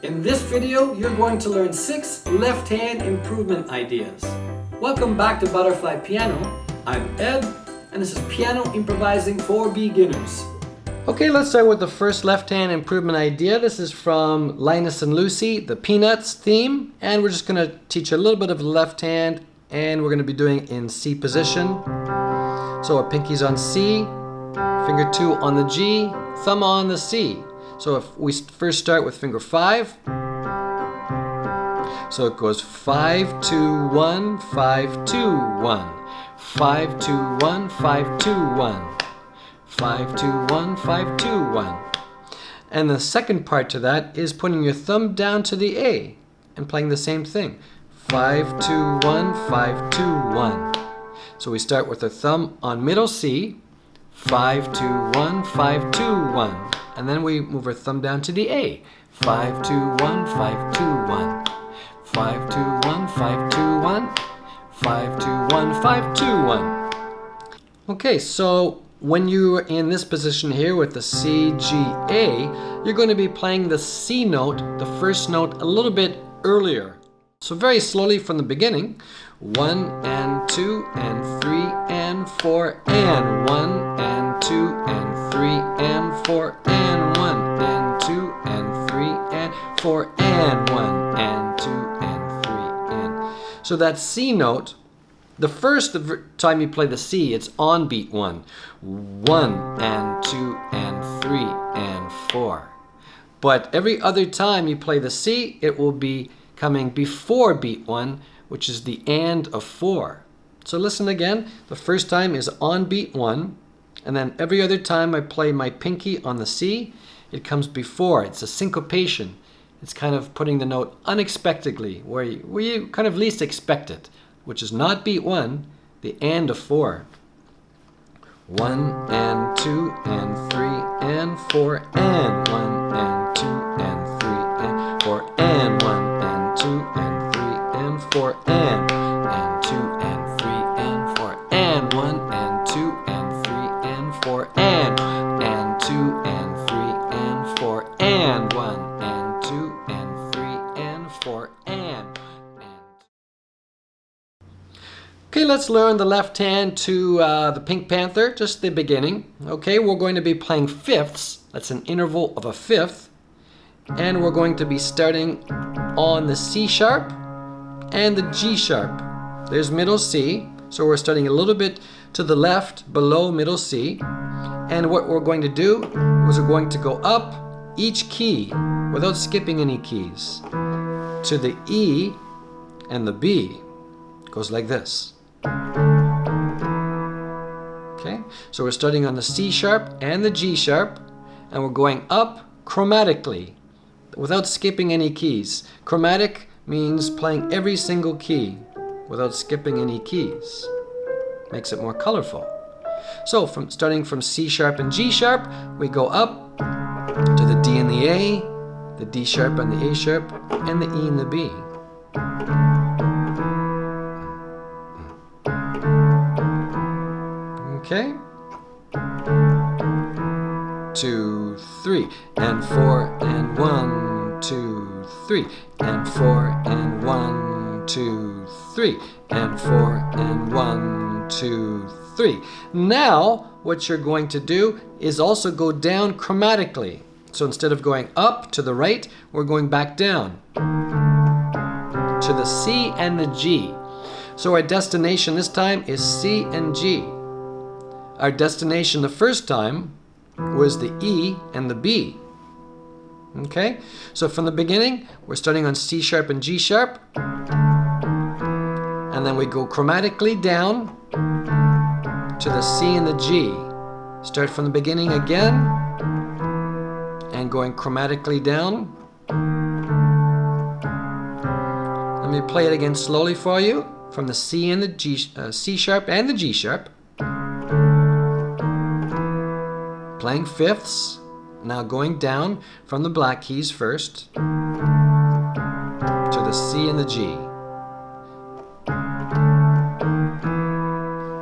In this video, you're going to learn 6 left-hand improvement ideas. Welcome back to Butterfly Piano. I'm Ed, and this is Piano Improvising for Beginners. Okay, let's start with the first left-hand improvement idea. This is from Linus and Lucy, the Peanuts theme, and we're just going to teach a little bit of the left hand, and we're going to be doing it in C position. So our pinky's on C, finger 2 on the G, thumb on the C. So if we first start with finger 5, so it goes 5, 2, 1, 5, 2, 1, 5, 2, 1, 5, 2, 1, 5, 2, 1, 5, 2, 1. And the second part to that is putting your thumb down to the A and playing the same thing. 5, 2, 1, 5, 2, 1. So we start with our thumb on middle C, 5, 2, 1, 5, 2, 1. And then we move our thumb down to the A. 5, 2, 1, 5, 2, 1. 5, 2, 1, 5, 2, 1. 5, 2, 1, 5, 2, 1. Okay, so when you're in this position here with the C, G, A, you're going to be playing the C note, the first note, a little bit earlier. So very slowly from the beginning. 1 and 2 and 3 and 4 and 1 and 2 and 3 and 4 and 1 and 2 and 3 and 4 and 1 and 2 and 3 and... So that C note, the first time you play the C, it's on beat 1. 1 and 2 and 3 and 4. But every other time you play the C, it will be coming before beat 1, which is the and of 4. So listen again. The first time is on beat 1, and then every other time I play my pinky on the C, it comes before. It's a syncopation. It's kind of putting the note unexpectedly, where you kind of least expect it, which is not beat 1, the and of 4. 1 and 2 and 3 and 4 and 1 and 2 and 3 and 4 and 1 and 2 and 3 and 4 and 2 and 3 and 4 and 1 and 2 and 3 and 4 and 2 and 3 and 4 and 1 and 2 and 3 and 4 and. Okay, let's learn the left hand to the Pink Panther, just the beginning. Okay, we're going to be playing fifths. That's an interval of a fifth. And we're going to be starting on the C sharp and the G sharp. There's middle C, so we're starting a little bit to the left below middle C. And what we're going to do is we're going to go up each key without skipping any keys to the E and the B. It goes like this. Okay, so we're starting on the C sharp and the G sharp, and we're going up chromatically without skipping any keys. Chromatic means playing every single key without skipping any keys. Makes it more colorful. So starting from C sharp and G sharp, we go up to the D and the A, the D sharp and the A sharp, and the E and the B. Okay? 2, 3, and 4, and 1, 2, 3, and 4, and 1, 2, 3, and 4, and 1, 2, 3. Now, what you're going to do is also go down chromatically. So instead of going up to the right, we're going back down to the C and the G. So our destination this time is C and G. Our destination the first time was the E and the B. Okay, so from the beginning, we're starting on C sharp and G sharp, and then we go chromatically down to the C and the G. Start from the beginning again, and going chromatically down. Let me play it again slowly for you, from the C and the G, C sharp and the G sharp. Playing fifths, now going down from the black keys first to the C and the G.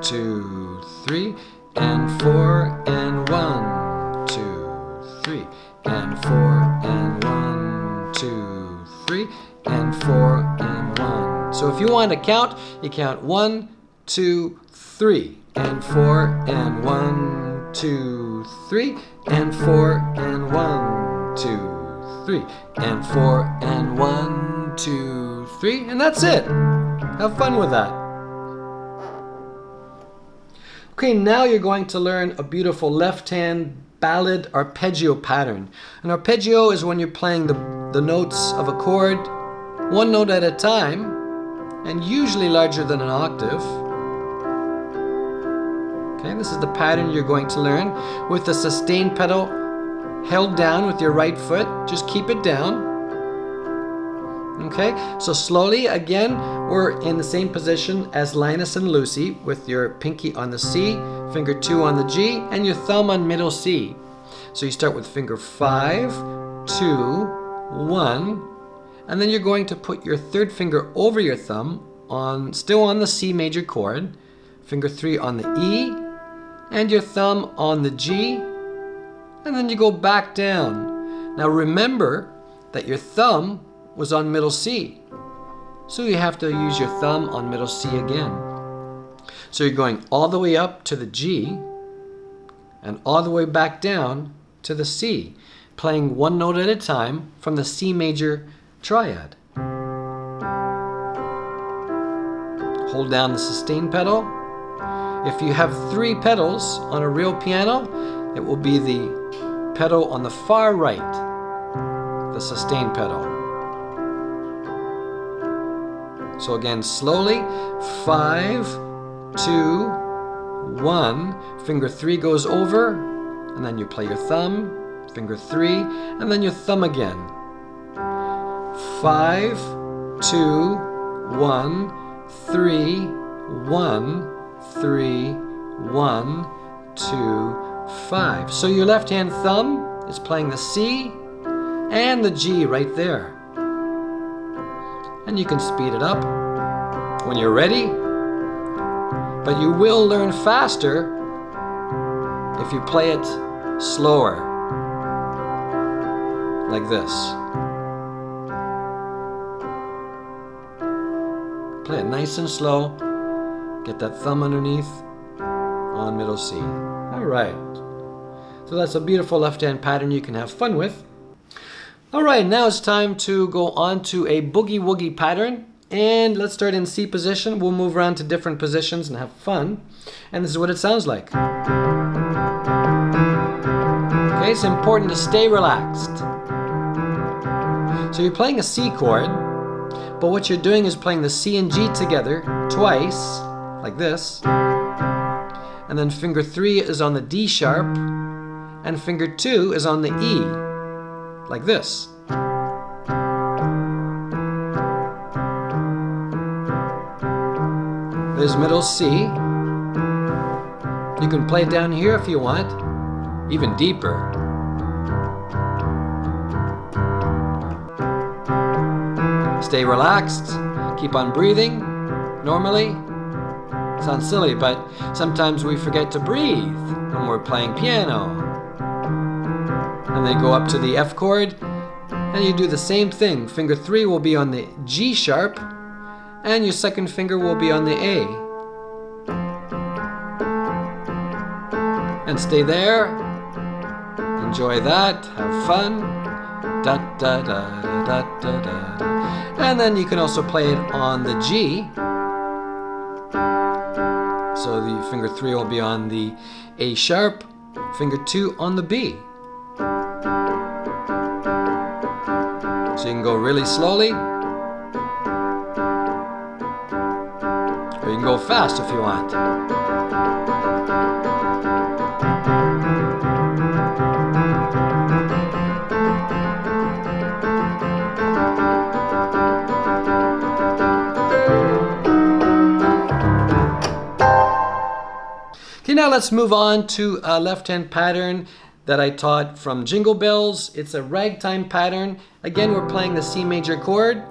2, 3, and 4, and 1, 2, 3, and 4, and 1, 2, 3, and 4, and 1. So if you want to count, you count 1, 2, 3, and 4, and 1, 2, 3, and 4, and 1, 2, 3, and 4, and 1, 2, 3, and that's it. Have fun with that. Okay, now you're going to learn a beautiful left-hand ballad arpeggio pattern. An arpeggio is when you're playing the notes of a chord one note at a time, and usually larger than an octave. Okay, this is the pattern you're going to learn with the sustain pedal held down with your right foot. Just keep it down. Okay, so slowly, again, we're in the same position as Linus and Lucy with your pinky on the C, finger 2 on the G, and your thumb on middle C. So you start with finger 5, 2, 1, and then you're going to put your third finger over your thumb, still on the C major chord, finger 3 on the E, and your thumb on the G, and then you go back down. Now remember that your thumb was on middle C, so you have to use your thumb on middle C again. So you're going all the way up to the G and all the way back down to the C, playing one note at a time from the C major triad. Hold down the sustain pedal. If you have 3 pedals on a real piano, it will be the pedal on the far right, the sustain pedal. So again, slowly, 5, 2, 1, finger 3 goes over, and then you play your thumb, finger 3, and then your thumb again. 5, 2, 1, 3, 1, 3, 1, 2, 5. So your left hand thumb is playing the C and the G right there. And you can speed it up when you're ready, but you will learn faster if you play it slower, like this. Play it nice and slow, get that thumb underneath on middle C. All right, so that's a beautiful left-hand pattern you can have fun with. All right, now it's time to go on to a Boogie Woogie pattern. And let's start in C position. We'll move around to different positions and have fun. And this is what it sounds like. Okay, it's important to stay relaxed. So you're playing a C chord, but what you're doing is playing the C and G together twice, like this. And then finger 3 is on the D sharp, and finger 2 is on the E. Like this. There's middle C. You can play it down here if you want, even deeper. Stay relaxed, keep on breathing normally. Sounds silly, but sometimes we forget to breathe when we're playing piano. And then go up to the F chord, and you do the same thing. Finger 3 will be on the G sharp, and your second finger will be on the A. And stay there. Enjoy that. Have fun. Da da da da da da. And then you can also play it on the G. So the finger 3 will be on the A sharp, finger 2 on the B. So you can go really slowly, or you can go fast if you want. Okay, now let's move on to a left-hand pattern that I taught from Jingle Bells. It's a ragtime pattern. Again, we're playing the C major chord,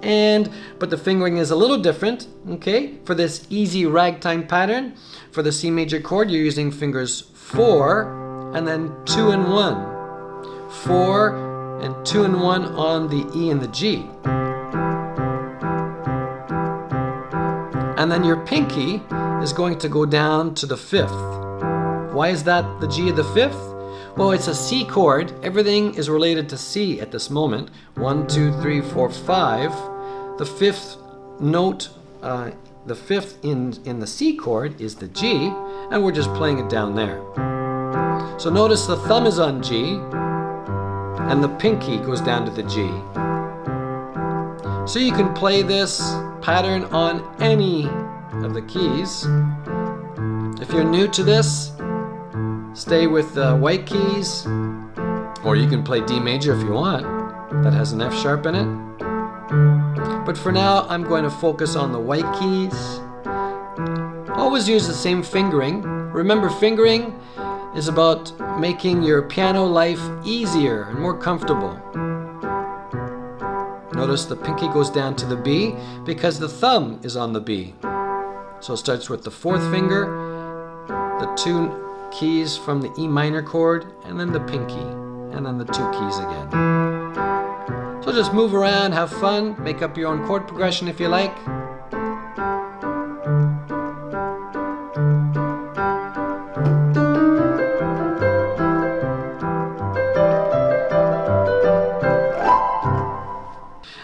but the fingering is a little different, okay? For this easy ragtime pattern, for the C major chord, you're using fingers 4 and then 2 and 1. 4, and 2 and 1 on the E and the G. And then your pinky is going to go down to the 5th. Why is that the G of the 5th? Well, it's a C chord. Everything is related to C at this moment. 1, 2, 3, 4, 5. The 5th note, the 5th in the C chord is the G, and we're just playing it down there. So notice the thumb is on G, and the pinky goes down to the G. So you can play this pattern on any of the keys. If you're new to this, stay with the white keys, or you can play D major if you want. That has an F sharp in it. But for now, I'm going to focus on the white keys. Always use the same fingering. Remember, fingering is about making your piano life easier and more comfortable. Notice the pinky goes down to the B because the thumb is on the B. So it starts with the 4th finger, the 2 keys from the E minor chord, and then the pinky, and then the 2 keys again. So just move around, have fun, make up your own chord progression if you like.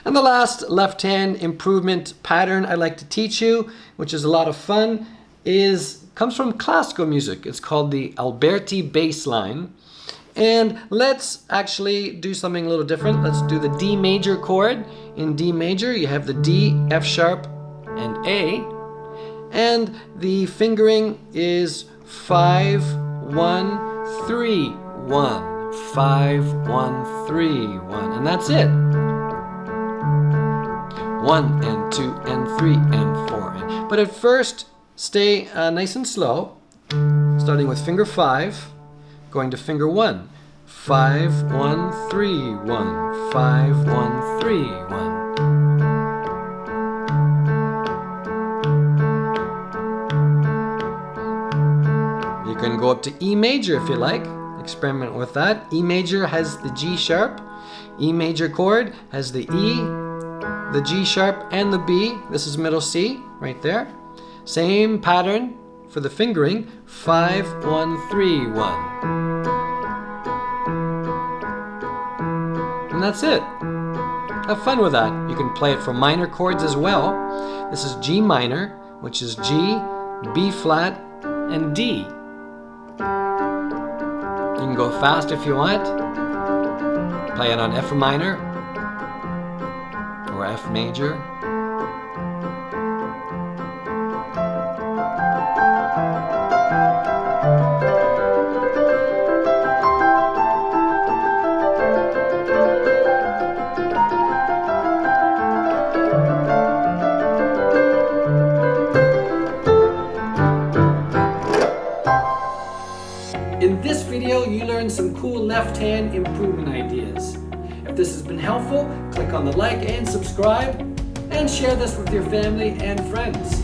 And the last left-hand improvement pattern I'd like to teach you, which is a lot of fun, comes from classical music. It's called the Alberti bass line. And let's actually do something a little different. Let's do the D major chord. In D major, you have the D, F sharp, and A. And the fingering is 5, 1, 3, 1. 5, 1, 3, 1. And that's it. 1 and 2 and 3 and 4. But at first, stay nice and slow, starting with finger 5, going to finger 1. 5, 1, 3, 1. 5, 1, 3, 1. You can go up to E major if you like. Experiment with that. E major has the G sharp. E major chord has the E, the G sharp, and the B. This is middle C right there. Same pattern for the fingering. 5, 1, 3, 1. And that's it. Have fun with that. You can play it for minor chords as well. This is G minor, which is G, B flat, and D. You can go fast if you want. Play it on F minor or F major. In this video, you learned some cool left-hand improvement ideas. If this has been helpful, click on the like and subscribe, and share this with your family and friends.